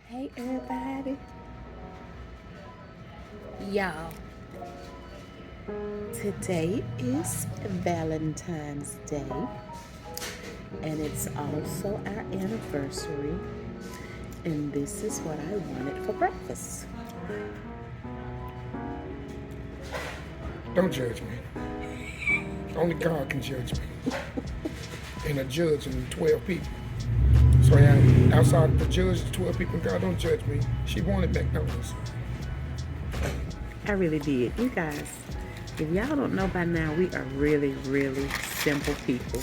Hey everybody, y'all, today is Valentine's Day and it's also our anniversary, and this is what I wanted for breakfast. Don't judge me. Only God can judge me. And a judge and 12 people. So outside of the judge, 12 people, God don't judge me. She wanted McDonald's. I really did. You guys, if y'all don't know by now, we are really, really simple people.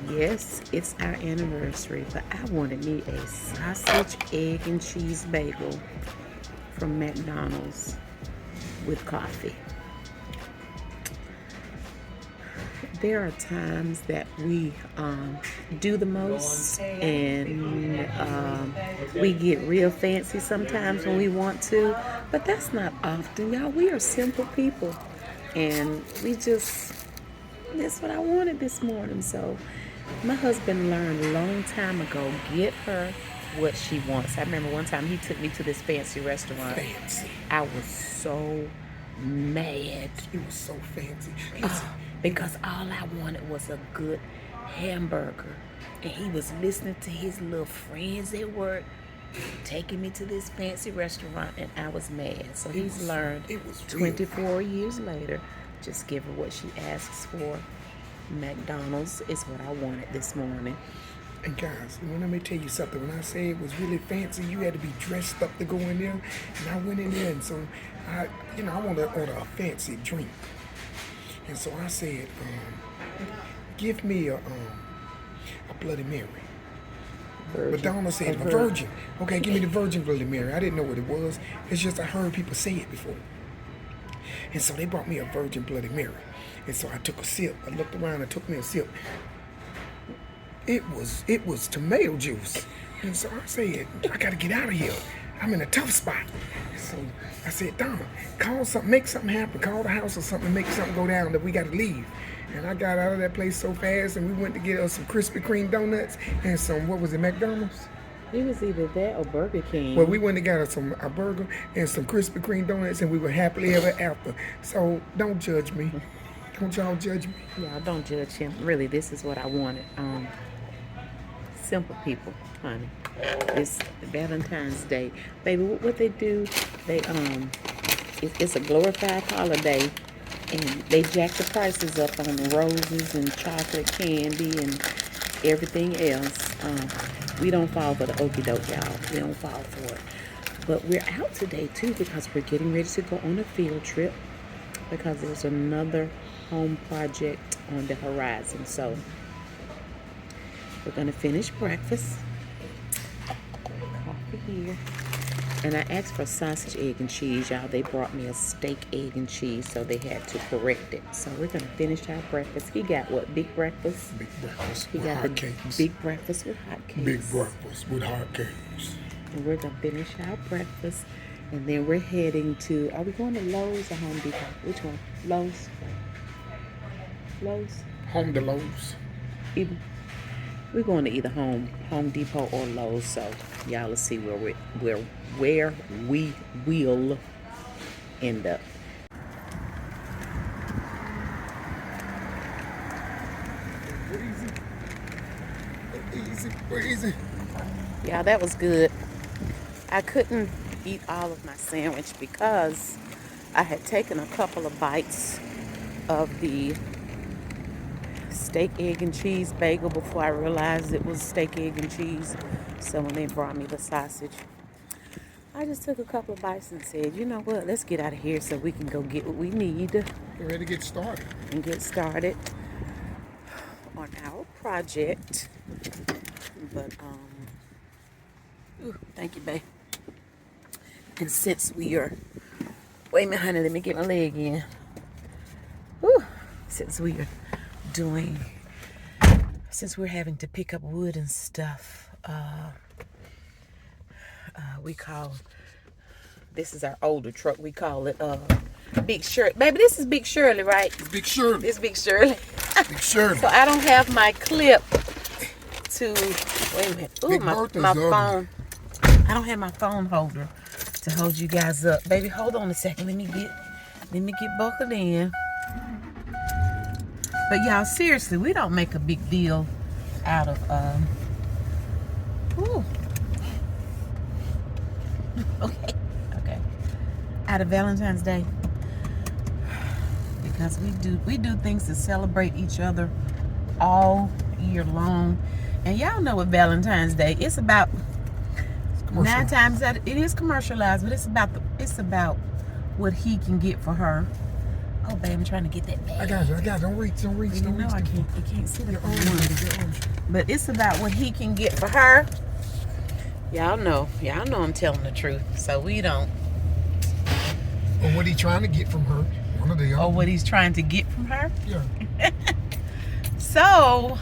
Yes, it's our anniversary, but I wanted me a sausage, egg, and cheese bagel from McDonald's with coffee. There are times that we do the most, and we get real fancy sometimes when we want to, but that's not often, y'all. We are simple people, and that's what I wanted this morning. So my husband learned a long time ago, get her what she wants. I remember one time he took me to this fancy restaurant. Fancy. I was so mad. It was so fancy. Because all I wanted was a good hamburger. And he was listening to his little friends at work taking me to this fancy restaurant, and I was mad. So he's learned 24 years later, just give her what she asks for. McDonald's is what I wanted this morning. And guys, let me tell you something. When I say it was really fancy, you had to be dressed up to go in there. And I went in there, and so I wanted to order a fancy drink. And so I said, give me a Bloody Mary. But Donna said, a virgin. Okay, give me the virgin Bloody Mary. I didn't know what it was. It's just I heard people say it before. And so they brought me a virgin Bloody Mary. And so I took a sip. I looked around and took me a sip. It was tomato juice. And so I said, I got to get out of here. I'm in a tough spot. So I said, Donna, call something, make something happen. Call the house or something, make something go down that we got to leave. And I got out of that place so fast, and we went to get us some Krispy Kreme donuts and some, what was it, McDonald's? It was either that or Burger King. Well, we went and got us a burger and some Krispy Kreme donuts, and we were happily ever after. So don't judge me. Don't y'all judge me. Y'all don't judge him. Really, this is what I wanted. Simple people, honey. It's Valentine's Day, baby. What they do? They it's a glorified holiday, and they jack the prices up on the roses and chocolate candy and everything else. We don't fall for the okie doke, y'all. We don't fall for it. But we're out today too because we're getting ready to go on a field trip because there's another home project on the horizon. So we're gonna finish breakfast. Coffee here. And I asked for sausage, egg, and cheese, y'all. They brought me a steak, egg, and cheese, so they had to correct it. So we're gonna finish our breakfast. He got what? Big breakfast? Big breakfast He with got hot the cakes. big breakfast with hot cakes. Big breakfast with hot cakes. And we're gonna finish our breakfast, and then we're heading to, are we going to Lowe's or Home Depot? Which one? Lowe's? Home to Lowe's. We're going to either Home Depot or Lowe's, so y'all will see where we will end up. Easy. Yeah, that was good. I couldn't eat all of my sandwich because I had taken a couple of bites of the steak, egg, and cheese bagel before I realized it was steak, egg, and cheese. So when they brought me the sausage, I just took a couple of bites and said, you know what, let's get out of here so we can go get what we need. Get ready to get started. And get started on our project. But, ooh, thank you, babe. And since we are, wait a minute, honey, let me get my leg in. Whew. Since we are since we're having to pick up wood and stuff, we call, this is our older truck, we call it Big Shirley. Baby, this is Big Shirley, right? It's Big Shirley. It's Big Shirley. Big Shirley. So I don't have my clip to, wait a minute. Ooh, my phone. I don't have my phone holder to hold you guys up. Baby, hold on a second. Let me get buckled in. But y'all, seriously, we don't make a big deal out of okay. Out of Valentine's Day. Because we do things to celebrate each other all year long. And y'all know what Valentine's Day, it's about 9 times out, it is commercialized, but it's about what he can get for her. Oh, babe, I'm trying to get that bag. I got you. Don't reach. No, I can't. You can't see the phone. But it's about what he can get for her. Y'all know I'm telling the truth. So we don't. Or what he trying to get from her. One of the other. Or what he's trying to get from her. Yeah. So,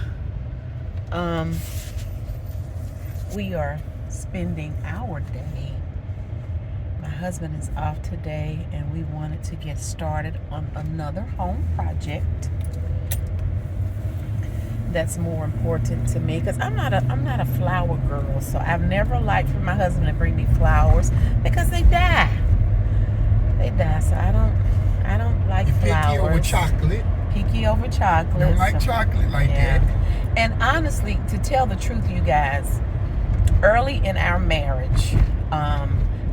we are spending our day. My husband is off today, and we wanted to get started on another home project that's more important to me, because I'm not a flower girl. So I've never liked for my husband to bring me flowers because they die. So I don't like flowers. Picky over chocolate. Picky over chocolate. Don't like chocolate like that. And honestly, to tell the truth, you guys, early in our marriage,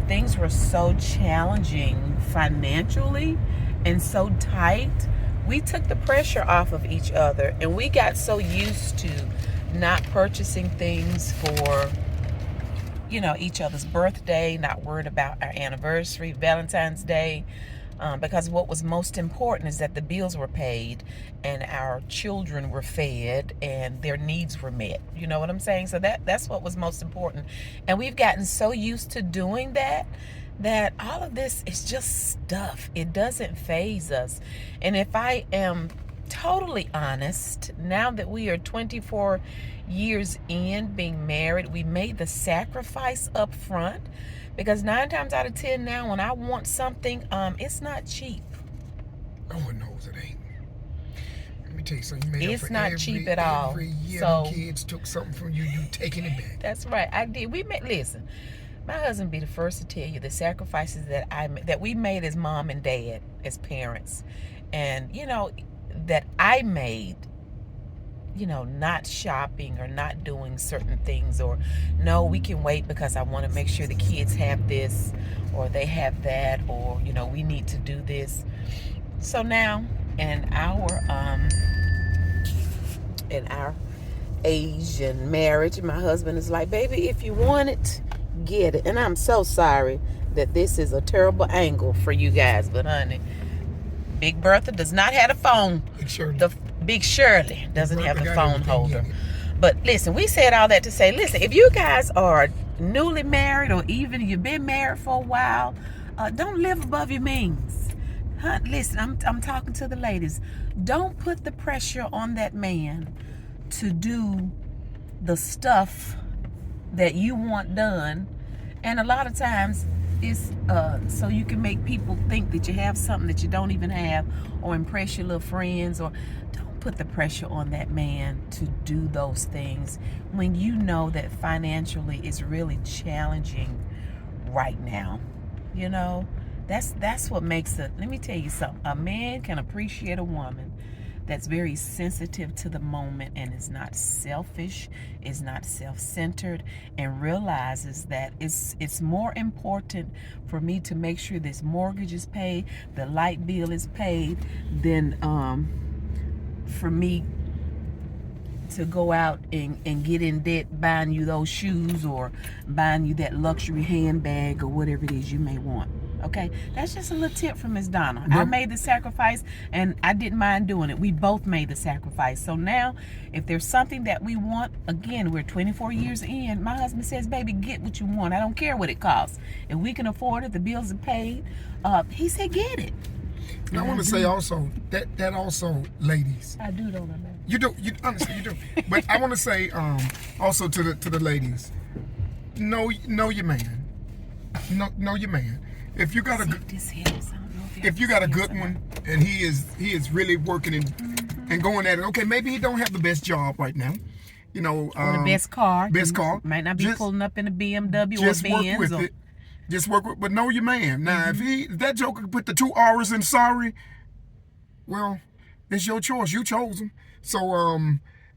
things were so challenging financially and so tight. We took the pressure off of each other, and we got so used to not purchasing things for, each other's birthday, not worried about our anniversary, Valentine's Day, because what was most important is that the bills were paid and our children were fed and their needs were met. You know what I'm saying? So that's what was most important. And we've gotten so used to doing that all of this is just stuff. It doesn't faze us. And if I am totally honest, now that we are 24 years in being married, we made the sacrifice up front, because 9 times out of 10 now, when I want something, it's not cheap. No one knows it ain't. Let me tell you something. You made It's not cheap at all. Every year So the kids took something from you, you taking it back. That's right. I did. Listen, my husband be the first to tell you the sacrifices that we made as mom and dad, as parents, and that I made. Not shopping or not doing certain things, or no, we can wait because I want to make sure the kids have this or they have that, or we need to do this. So now in our Asian marriage, my husband is like, baby, if you want it, get it. And I'm so sorry that this is a terrible angle for you guys, but honey, Big Bertha does not have a phone. Big Shirley doesn't have the phone holder. But listen, we said all that to say, listen, if you guys are newly married, or even you've been married for a while, don't live above your means. Listen, I'm talking to the ladies. Don't put the pressure on that man to do the stuff that you want done. And a lot of times it's so you can make people think that you have something that you don't even have, or impress your little friends. Or don't put the pressure on that man to do those things when you know that financially it's really challenging right now. That's what makes it. Let me tell you something. A man can appreciate a woman that's very sensitive to the moment and is not selfish, is not self-centered, and realizes that it's more important for me to make sure this mortgage is paid, the light bill is paid, than for me to go out and get in debt buying you those shoes or buying you that luxury handbag or whatever it is you may want. Okay, that's just a little tip from Miss Donna. I made the sacrifice and I didn't mind doing it. We both made the sacrifice. So now, if there's something that we want, again, we're 24 years in, my husband says, baby, get what you want. I don't care what it costs. If we can afford it, the bills are paid, he said, get it. And I want to say also, that also, ladies. I do, don't I, man? You do, honestly, you do. But I want to say also to the ladies, know your man. Know your man. If you got a good one, and he is really working and going at it. Okay, maybe he don't have the best job right now, you know, or the best car. Best car. Might not be Just- pulling up in a BMW or Just work Benz. with it. Just work with, but know your man. Now, if that joker can put the 2 R's in sorry, well, it's your choice. You chose him. So,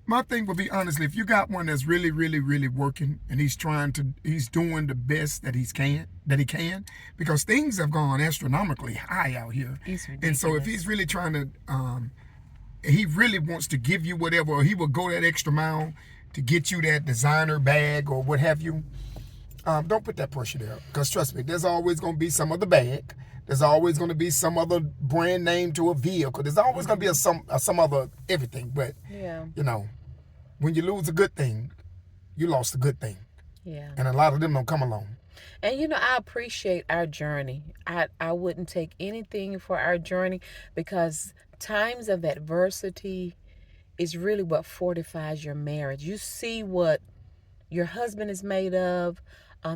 my thing would be, honestly, if you got one that's really, really, really working and he's doing the best that he can, because things have gone astronomically high out here. It's ridiculous. And so if he's really trying to, he really wants to give you whatever, or he will go that extra mile to get you that designer bag or what have you, don't put that pressure there. Because trust me, there's always going to be some other bag. There's always going to be some other brand name to a vehicle. There's always going to be some other everything. But, you know, when you lose a good thing, you lost a good thing. Yeah. And a lot of them don't come along. And, you know, I appreciate our journey. I wouldn't take anything for our journey, because times of adversity is really what fortifies your marriage. You see what your husband is made of.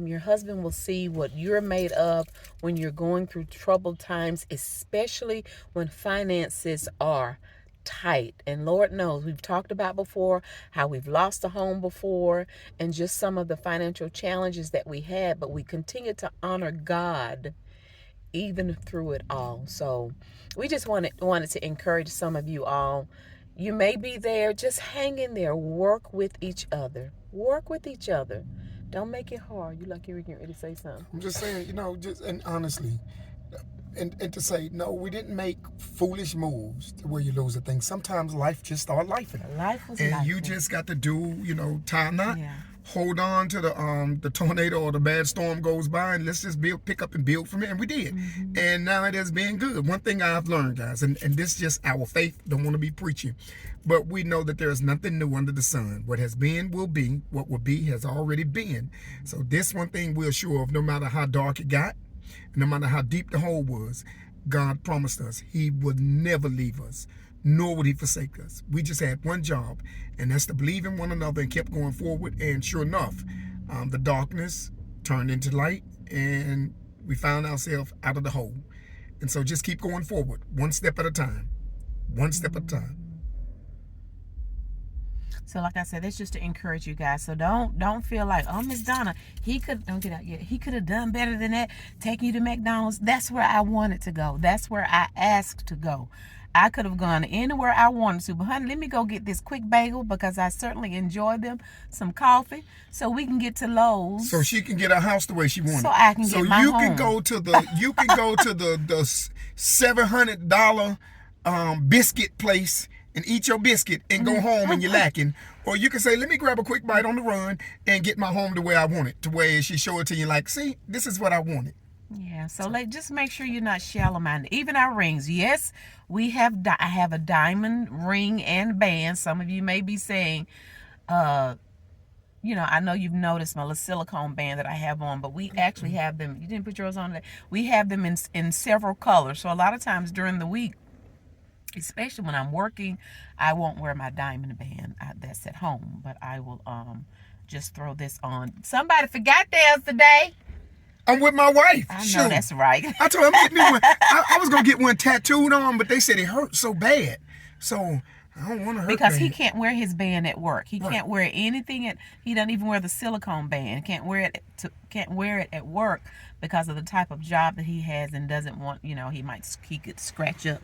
Your husband will see what you're made of when you're going through troubled times, especially when finances are tight. And Lord knows, we've talked about before how we've lost a home before and just some of the financial challenges that we had, but we continue to honor God even through it all. So we just wanted to encourage some of you all. You may be there, just hang in there. Work with each other. Work with each other. Don't make it hard. You like you're getting ready to say something. I'm just saying, you know, and honestly, and to say, no, we didn't make foolish moves to where you lose a thing. Sometimes life just start lifing. Life was and life. you just got to do, you know, tie a knot. Yeah. Hold on to the tornado or the bad storm goes by, and let's just pick up and build from it. And we did. And now it has been good. One thing I've learned, guys, and this is just our faith, don't want to be preaching, but we know that there is nothing new under the sun. What has been will be. What will be has already been. So this one thing we're sure of, no matter how dark it got, no matter how deep the hole was, God promised us He would never leave us, nor would He forsake us. We just had one job, and that's to believe in one another and kept going forward. And sure enough, the darkness turned into light, and we found ourselves out of the hole. And so just keep going forward, one step at a time. One step at a time. So like I said, that's just to encourage you guys. So don't feel like, oh, Miss Donna, don't get out yet. He could have done better than that, taking you to McDonald's. That's where I wanted to go. That's where I asked to go. I could have gone anywhere I wanted to. But honey, let me go get this quick bagel, because I certainly enjoy them. Some coffee, so we can get to Lowe's. So she can get her house the way she wanted. So I can get my home. So you can go to the $700 biscuit place and eat your biscuit and go home and you're lacking. Or you can say, let me grab a quick bite on the run and get my home the way I want it, to where she show it to you like, see, this is what I wanted. Yeah, so just make sure you're not shallow-minded. Even our rings, yes, I have a diamond ring and band. Some of you may be saying, you know, I know you've noticed my little silicone band that I have on, but we actually have them. You didn't put yours on today. We have them in several colors. So a lot of times during the week, especially when I'm working, I won't wear my diamond band that's at home, but I will just throw this on. Somebody forgot theirs today. I'm with my wife. I know, that's right. I told him I'm getting me one. I was gonna get one tattooed on, but they said it hurt so bad. So I don't want to hurt. Because he can't wear his band at work. He can't wear anything he doesn't even wear the silicone band. Can't wear it at work because of the type of job that he has, and doesn't want, you know, he could scratch up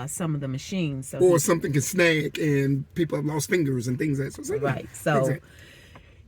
some of the machines. So or something can snag, and people have lost fingers and things like that. So right. So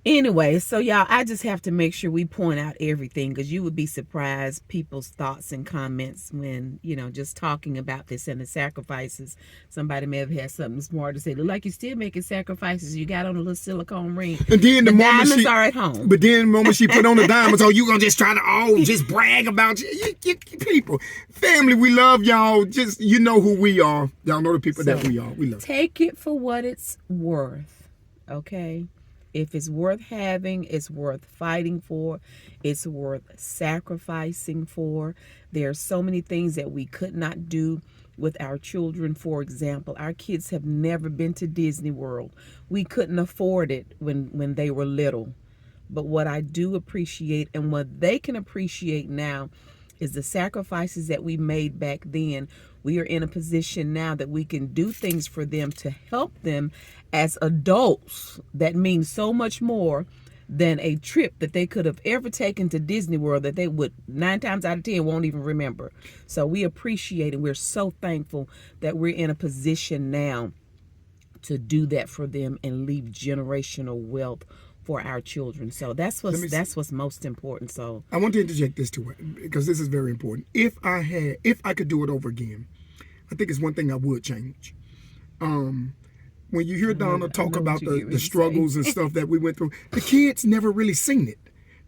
anyway, so y'all, I just have to make sure we point out everything, because you would be surprised people's thoughts and comments when, you know, just talking about this and the sacrifices. Somebody may have had something smart to say. Look like you're still making sacrifices. You got on a little silicone ring. And then the diamonds are at home. But then the moment she put on the diamonds, oh, you gonna just try to just brag about you people. Family, we love y'all. Just, you know who we are. Y'all know the people that we are. We love. Take it for what it's worth. Okay? If it's worth having, it's worth fighting for, it's worth sacrificing for. There are so many things that we could not do with our children. For example, our kids have never been to Disney World. We couldn't afford it when they were little. But what I do appreciate, and what they can appreciate now, is the sacrifices that we made back then. We are in a position now that we can do things for them to help them as adults. That means so much more than a trip that they could have ever taken to Disney World that they would 9 times out of 10 won't even remember. So we appreciate it. We're so thankful that we're in a position now to do that for them and leave generational wealth for our children. So that's what's most important. So I want to interject this too, because this is very important. If I could do it over again, I think it's one thing I would change. When you hear Donna talk about the struggles and stuff that we went through, the kids never really seen it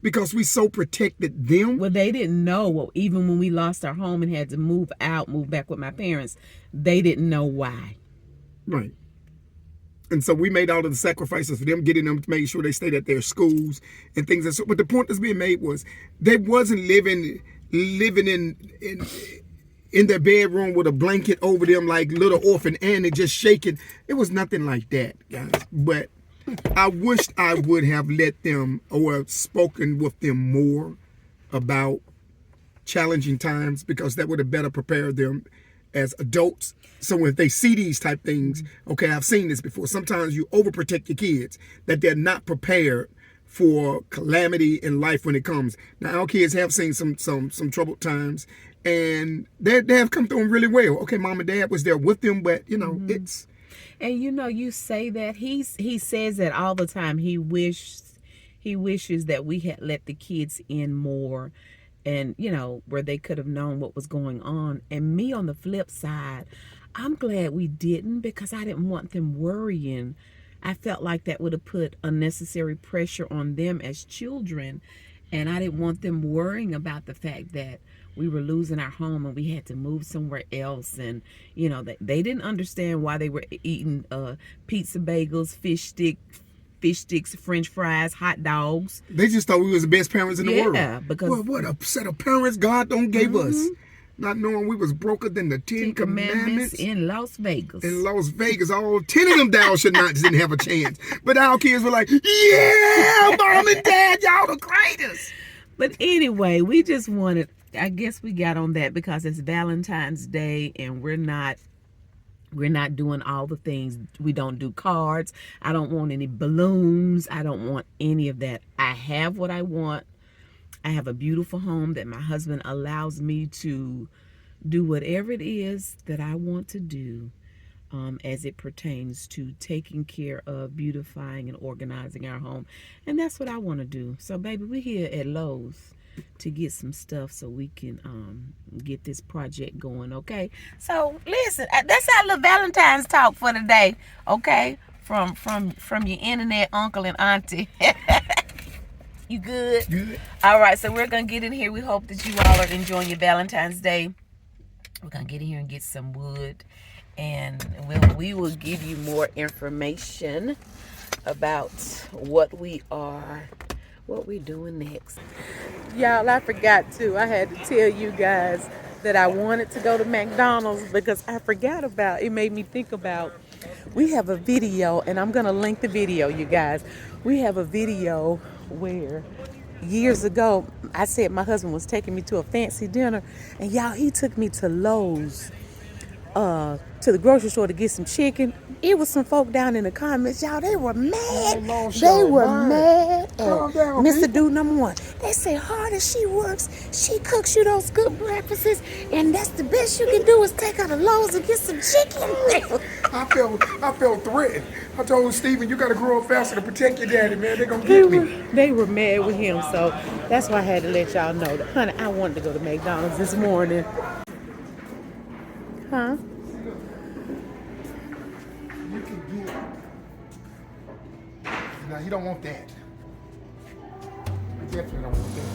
because we so protected them. Well, they didn't know. Well, even when we lost our home and had to move back with my parents, they didn't know why. Right. And so we made all of the sacrifices for them, getting them to make sure they stayed at their schools and things. And so, but the point that's being made was they wasn't living in their bedroom with a blanket over them like little orphan Annie just shaking. It was nothing like that, guys. But I wished I would have let them or spoken with them more about challenging times, because that would have better prepared them as adults. So if they see these type things, okay, I've seen this before. Sometimes you overprotect your kids that they're not prepared for calamity in life when it comes. Now our kids have seen some troubled times, and they have come through them really well. Okay, mom and dad was there with them, but you know, it's. And you know, you say that he says that all the time. He wishes that we had let the kids in more, and you know, where they could have known what was going on. And me on the flip side, I'm glad we didn't, because I didn't want them worrying. I felt like that would have put unnecessary pressure on them as children, and I didn't want them worrying about the fact that we were losing our home and we had to move somewhere else. And you know, they didn't understand why they were eating pizza, bagels, fish sticks, French fries, hot dogs. They just thought we was the best parents in the world. Yeah, because what a set of parents God don't gave us. Not knowing we was broker than the Ten Commandments in Las Vegas. In Las Vegas, all 10 of them thou should not didn't have a chance. But our kids were like, yeah, mom and dad, y'all the greatest. But anyway, we just wanted, I guess we got on that because it's Valentine's Day and we're not doing all the things. We don't do cards. I don't want any balloons. I don't want any of that. I have what I want. I have a beautiful home that my husband allows me to do whatever it is that I want to do as it pertains to taking care of beautifying and organizing our home. And that's what I want to do. So, baby, we're here at Lowe's to get some stuff so we can get this project going, okay? So, listen, that's our little Valentine's talk for today, okay? From your internet uncle and auntie. You good? Good. All right, so we're going to get in here. We hope that you all are enjoying your Valentine's Day. We're going to get in here and get some wood. And we will give you more information about what we're doing next. Y'all, I forgot to. I had to tell you guys that I wanted to go to McDonald's because I forgot about it. Made me think about, we have a video, and I'm going to link the video, you guys. We have a video where years ago I said my husband was taking me to a fancy dinner, and y'all, he took me to Lowe's, to the grocery store to get some chicken. It was some folk down in the comments, y'all, they were mad. They were mad at Mr. Dude Number One. They say, hard as she works, she cooks you those good breakfasts, and that's the best you can do is take her to Lowe's and get some chicken. I felt threatened. I told Stephen, you got to grow up faster to protect your daddy, man. They're going to get me. They were mad with him, so that's why I had to let y'all know that, honey, I wanted to go to McDonald's this morning. Huh? You can get. Now, you don't want that. You definitely don't want that.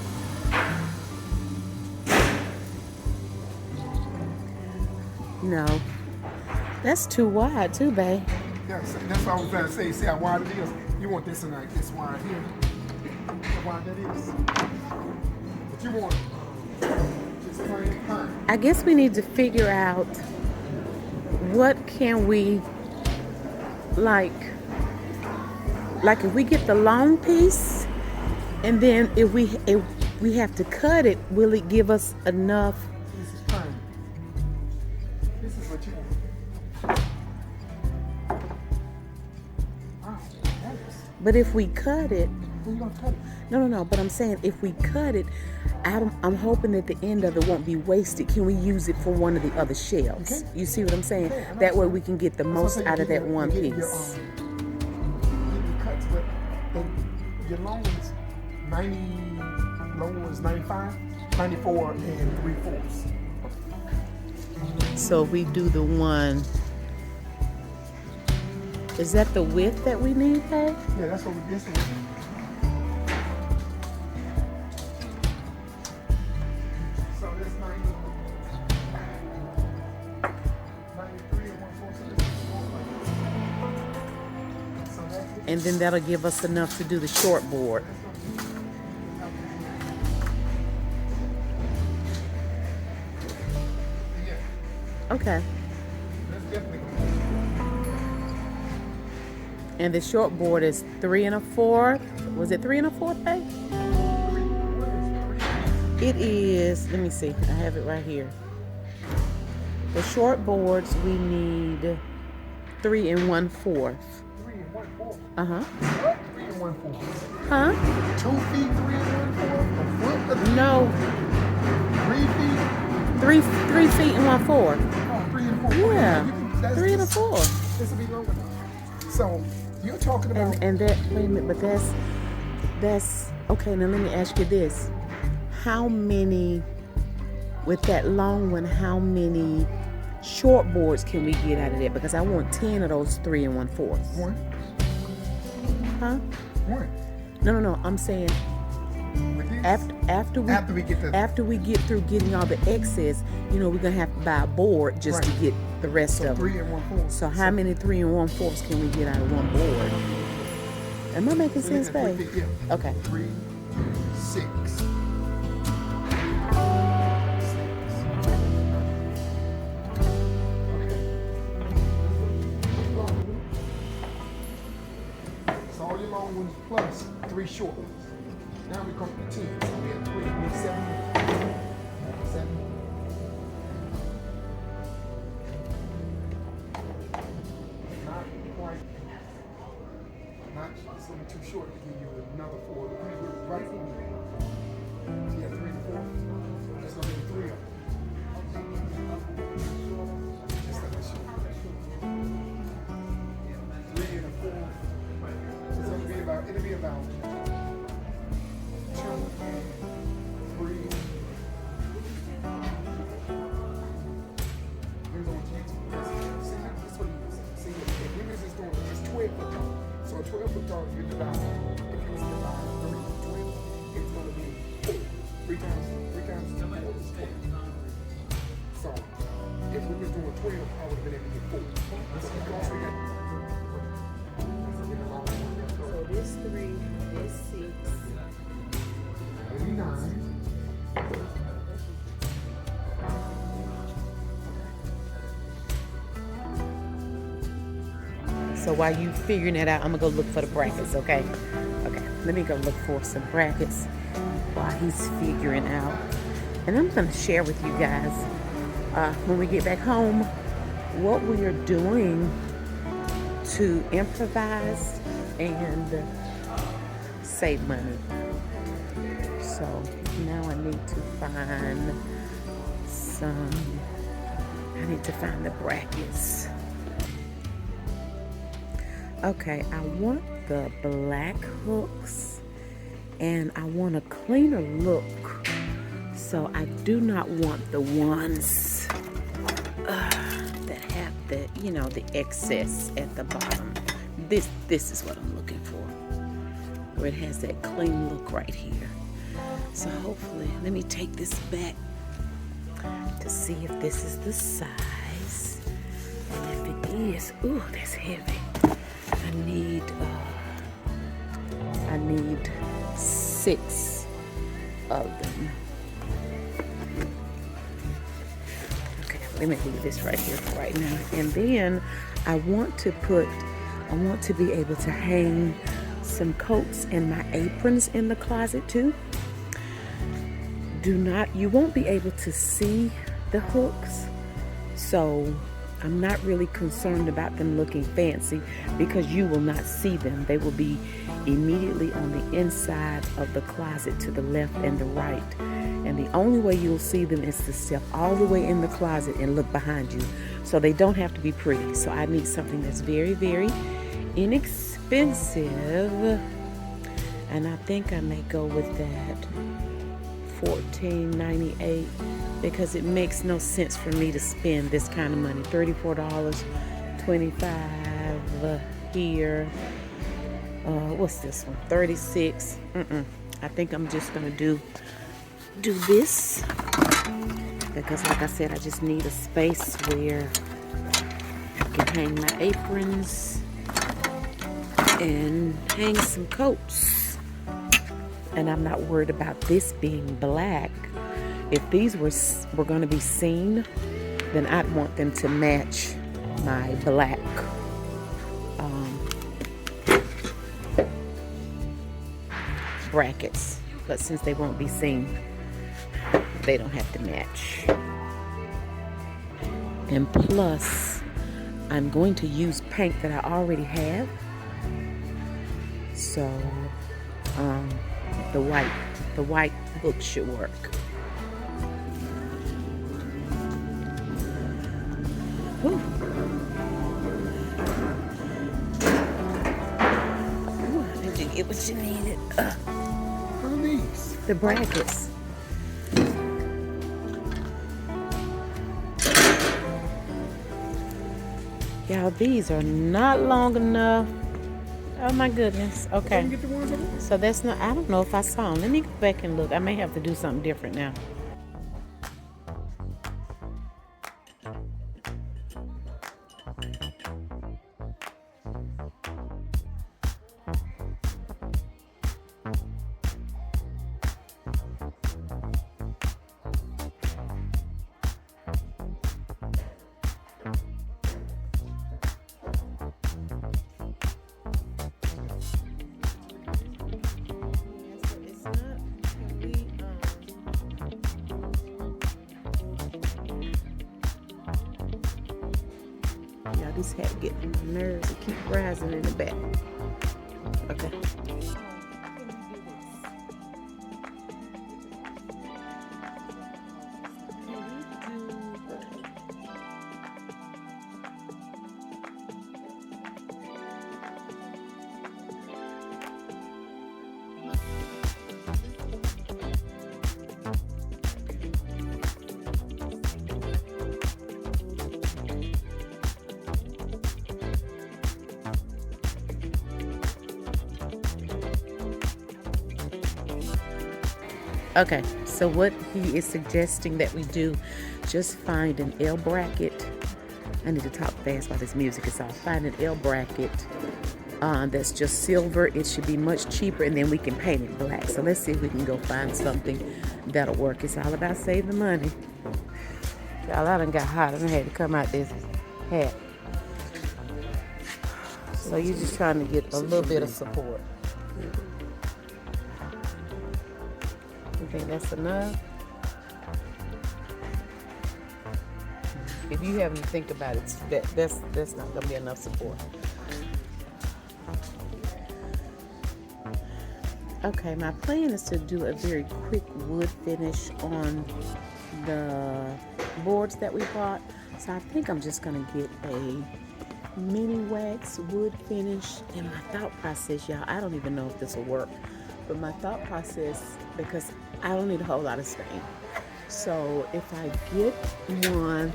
No. That's too wide, too, babe. Yeah, that's what I was trying to say. See how wide it is? You want this and like this wide here. How wide that is. But you want just plain fine. I guess we need to figure out what can we, like if we get the long piece, and then if we have to cut it, will it give us enough? This is fine. This is what you want. Wow, that is. But if we cut it, Where you gonna cut it? no. But I'm saying if we cut it, I'm hoping that the end of it won't be wasted. Can we use it for one of the other shells? Okay. You see what I'm saying? Okay, I know That way what we can get the That's most what I'm out of saying. that You one get your, piece. get your cuts, but your long is 90, long is 95, 94 and 3/4. So if we do the one, is that the width that we need, Hey? Yeah, that's what we this one. So that's 90, 93 and 1/4. So that's it. And then that'll give us enough to do the short board. Yeah, Okay. that's definitely good. And the short board is 3 1/4. Was it 3 1/4, Hey? It is, let me see, I have it right here. The short boards, we need 3 1/4. 3 and 1/4. Uh-huh. 3 and 1/4. Huh? 2 feet, 3 and 1/4. A foot, No, 3 feet. 3 feet and 1/4. Oh, 3 and 4. Yeah, You can- that's 3 just- 1/4. This will be long enough. So you're talking about And that, wait a minute, but that's, okay, now let me ask you this. How many, with that long one, how many short boards can we get out of that? Because I want 10 of those 3 1/4. one. Huh? One. No, I'm saying With this, after we get through getting all the excess, we're gonna have to buy a board just to Right. get the rest so of 3 them. and 1/4. So how many 3 1/4 can we get out of one board? Am I making sense, babe? Yeah. Okay. 3, 6. So all your long ones plus 3 short ones. Now we come to 10. So we have 3, we need 7. 7. Not quite. Not, it's gonna be too short to give you another 4. Right. Yeah, 3 and 4. That's gonna be 3 of them. Just like this short. 3 and a 4. It's gonna be about, it'll be about 2, 3. Here's on YouTube. See, that's what it is. See, if we was just doing just 12 foot tall. So a 12 foot tall, you divide. If you was to divide 3 to 12, it's gonna be 4. 3 times 4 is 12. So if we was doing 12, I would have been able to get 4. So because we got So this 3, this 6. 89. So while you figuring that out, I'm gonna go look for the brackets, okay? Okay, let me go look for some brackets while he's figuring out. And I'm gonna share with you guys when we get back home what we are doing to improvise and save money. So now I need to find the brackets. Okay, I want the black hooks and I want a cleaner look. So I do not want the ones that have the excess at the bottom. This is what I'm looking for, where it has that clean look right here. So hopefully, let me take this back to see if this is the size. And if it is, ooh, that's heavy. I need 6 of them. Okay, let me leave this right here for right now. And then I want to be able to hang some coats and my aprons in the closet too. you won't be able to see the hooks. So I'm not really concerned about them looking fancy because you will not see them. They will be immediately on the inside of the closet to the left and the right. And the only way you'll see them is to step all the way in the closet and look behind you. So they don't have to be pretty. So I need something that's very, very inexpensive. And I think I may go with that $14.98 because it makes no sense for me to spend this kind of money. $34, $25 here. What's this one? $36. I think I'm just gonna do this because, like I said, I just need a space where I can hang my aprons and hang some coats. And I'm not worried about this being black. If these were going to be seen, then I'd want them to match my black brackets. But since they won't be seen, they don't have to match. And plus, I'm going to use paint that I already have. So, the white book should work. Ooh. Ooh, did you get what you needed? What are these? The brackets. Y'all, these are not long enough. Oh my goodness. Okay. Didn't get the ones over there? So that's not, I don't know if I saw them. Let me go back and look. I may have to do something different now. This hat getting on my nerves. It keep rising in the back. Okay. Okay, so what he is suggesting that we do, just find an L bracket. I need to talk fast while this music is off. Find an L bracket that's just silver. It should be much cheaper, and then we can paint it black. So let's see if we can go find something that'll work. It's all about saving money. Y'all, I done got hot and I had to come out this hat. So you're just trying to get a little bit of support. You think that's enough? If you haven't to think about it, that's not gonna be enough support. Okay, my plan is to do a very quick wood finish on the boards that we bought. So I think I'm just gonna get a mini wax wood finish. And my thought process, y'all, I don't even know if this will work, but my thought process, because I don't need a whole lot of stain. So if I get one,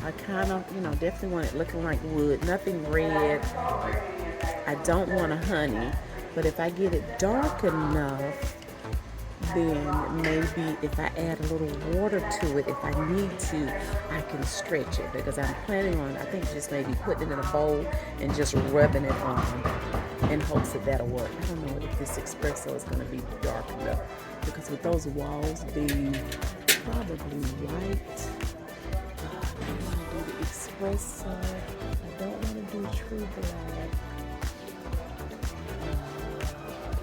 I kind of, definitely want it looking like wood, nothing red. I don't want a honey, but if I get it dark enough, then maybe if I add a little water to it, if I need to, I can stretch it, because I'm planning on, I think just maybe putting it in a bowl and just rubbing it on in hopes that that'll work. I don't know if this espresso is going to be dark enough, because with those walls being probably white, I don't want to do the espresso. I don't want to do true black.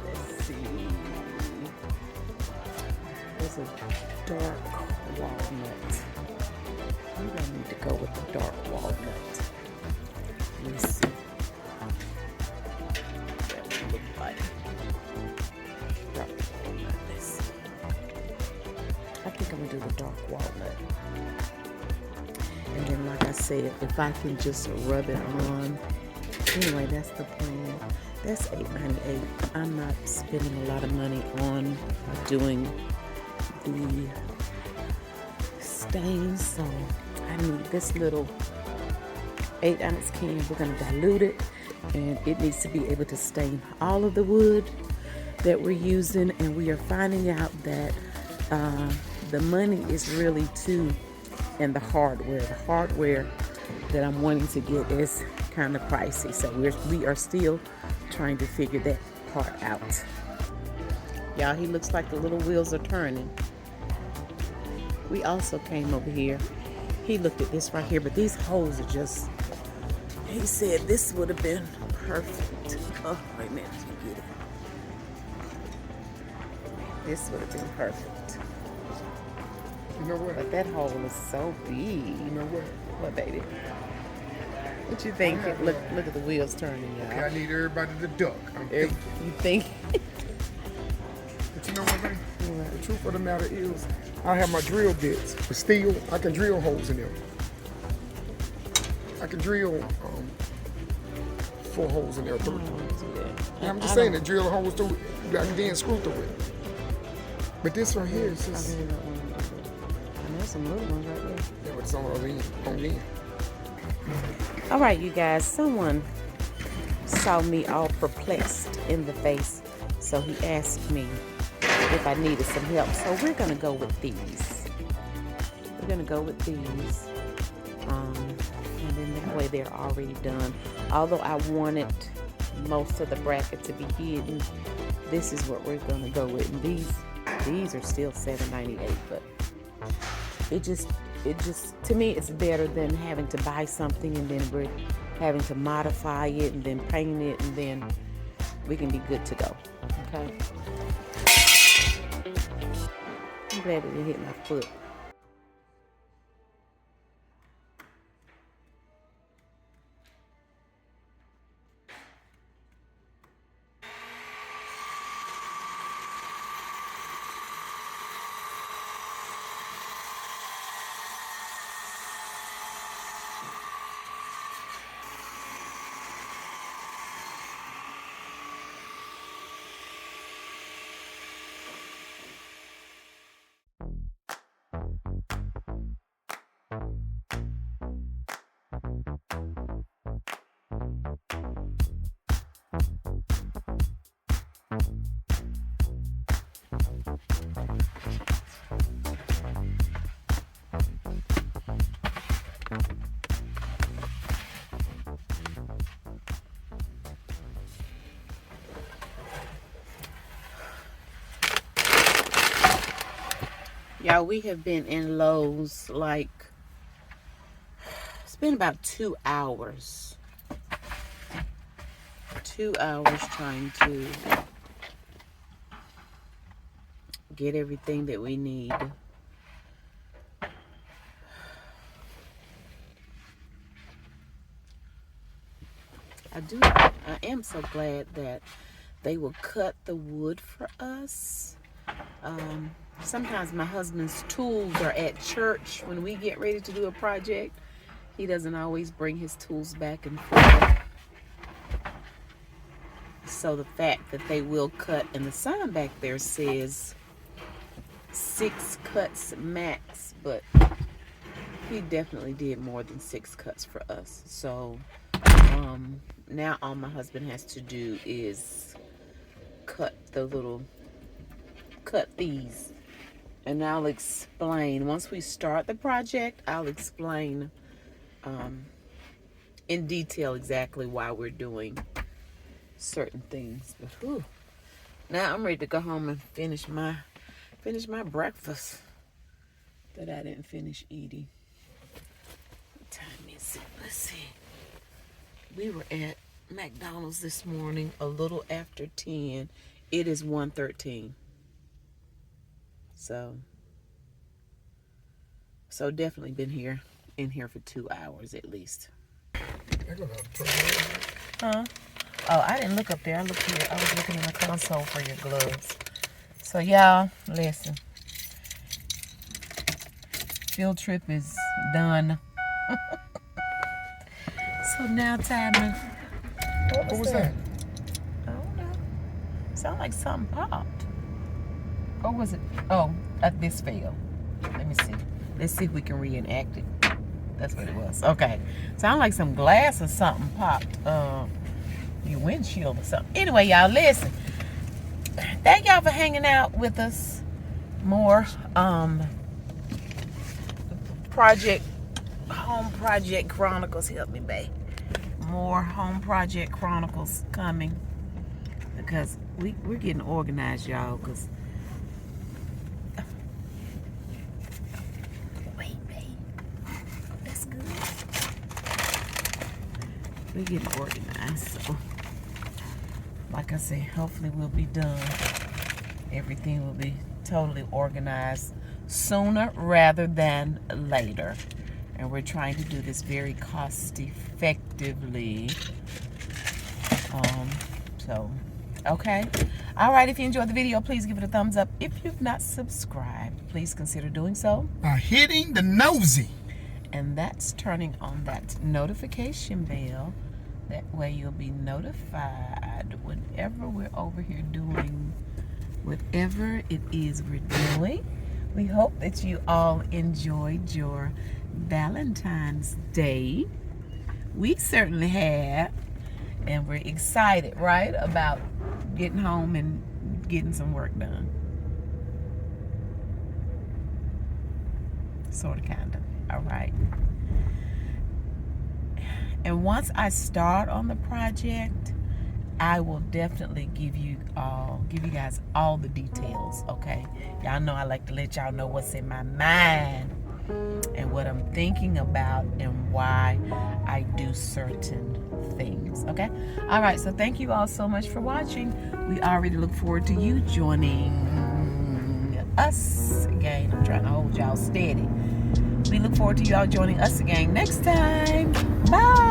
Let's see. was a dark walnut. Maybe I need to go with the dark walnut. Let's see what that would look like. Dark walnut. Let's see. I think I'm gonna do the dark walnut. And then, like I said, if I can just rub it on. Anyway, that's the plan. That's $8.98. I'm not spending a lot of money on doing the stains, so I need this little 8-ounce can. We're going to dilute it, and it needs to be able to stain all of the wood that we're using. And we are finding out that the money is really too in the hardware. The hardware that I'm wanting to get is kind of pricey, so we are still trying to figure that part out. Y'all, he looks like the little wheels are turning. We also came over here. He looked at this right here, but these holes are just, he said this would have been perfect. Oh, wait a minute, you get it. This would have been perfect. You know what? But that hole is so big. You know what? What, baby? What you think? Look at the wheels turning, y'all. Okay, I need everybody to duck. You think? But you know what, baby? The truth of the matter is, I have my drill bits. But still, I can drill holes in them. I can drill 4 holes in there. Yeah, I'm just saying that drill holes through it. I can then screw through it. But this right here is just... And there's some little ones right there. Yeah, but it's on the end. All right, you guys, someone saw me all perplexed in the face, so he asked me if I needed some help. So we're going to go with these. We're going to go with these. And then that way they're already done. Although I wanted most of the bracket to be hidden, this is what we're going to go with. And these are still $7.98, but it just to me it's better than having to buy something and then we're having to modify it and then paint it, and then we can be good to go. Okay, I'm glad it didn't hit my foot. Y'all, we have been in Lowe's like, it's been about 2 hours. 2 hours trying to get everything that we need. I am so glad that they will cut the wood for us. Sometimes my husband's tools are at church when we get ready to do a project. He doesn't always bring his tools back and forth. So the fact that they will cut, and the sign back there says 6 cuts max, but he definitely did more than 6 cuts for us. So now all my husband has to do is cut these. And I'll explain, once we start the project, I'll explain in detail exactly why we're doing certain things. But whew, now I'm ready to go home and finish my breakfast that I didn't finish eating. What time is it? Let's see. We were at McDonald's this morning a little after 10. It is 1:13. So definitely been in here for 2 hours at least. Huh? Oh, I didn't look up there. I looked here. I was looking in the console for your gloves. So y'all, listen. Field trip is done. So now time to... What was that? I don't know. Sound like something popped. Or was it? Oh, this failed. Let me see. Let's see if we can reenact it. That's what it was. Okay. Sound like some glass or something popped. Your windshield or something. Anyway, y'all, listen. Thank y'all for hanging out with us. More home project chronicles. Help me, babe. More home project chronicles coming, because we're getting organized, y'all. Because wait, babe, that's good. We're getting organized. So, like I said, hopefully we'll be done. Everything will be totally organized sooner rather than later. And we're trying to do this very cost effectively. Okay. All right, if you enjoyed the video, please give it a thumbs up. If you've not subscribed, please consider doing so by hitting the nosy. And that's turning on that notification bell. That way you'll be notified whenever we're over here doing whatever it is we're doing. We hope that you all enjoyed your Valentine's Day. We certainly have. And we're excited, right, about getting home and getting some work done. Sort of, kind of. All right. And once I start on the project, I will definitely give you guys all the details, okay? Y'all know I like to let y'all know what's in my mind and what I'm thinking about and why I do certain things, okay? All right, so thank you all so much for watching. We already look forward to you joining us again. I'm trying to hold y'all steady. We look forward to y'all joining us again next time. Bye.